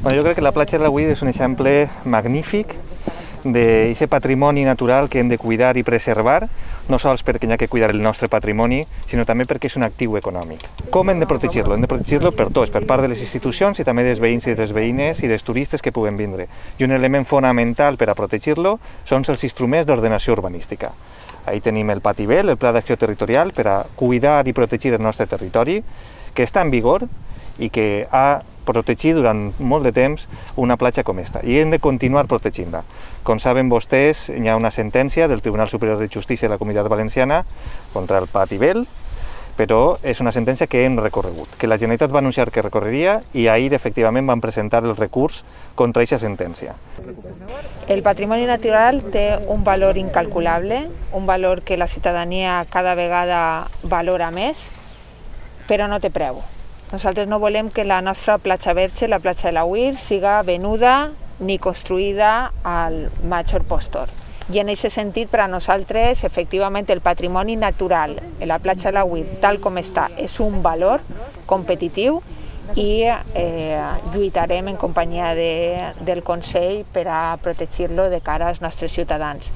Bueno, jo crec que la platja de l'Agüí és un exemple magnífic d'aquest patrimoni natural que hem de cuidar i preservar, no sols perquè hi ha que cuidar el nostre patrimoni, sinó també perquè és un actiu econòmic. Com hem de protegir-lo? Hem de protegir-lo per tots, per part de les institucions i també dels veïns i de les veïnes i dels turistes que puguen vindre. I un element fonamental per a protegir-lo són els instruments d'ordenació urbanística. Ahí tenim el PATIBEL, el Pla d'Acció Territorial, per a cuidar i protegir el nostre territori, que està en vigor i que ha protegit durant molt de temps una platja com esta, i hem de continuar protegint-la. Com saben vostès, hi ha una sentència del Tribunal Superior de Justícia de la Comunitat Valenciana contra el PATIBEL, però és una sentència que hem recorregut, que la Generalitat va anunciar que recorreria i ahir efectivament van presentar el recurs contra aquesta sentència. El patrimoni natural té un valor incalculable, un valor que la ciutadania cada vegada valora més, però no té preu. Nosaltres no volem que la nostra platja Verge, la platja de l'Agüí, siga venuda ni construïda al major postor. I en aquest sentit, per a nosaltres, efectivament, el patrimoni natural en la platja de l'Agüí, tal com està, és un valor competitiu i lluitarem en companyia del Consell per a protegir-lo de cara als nostres ciutadans.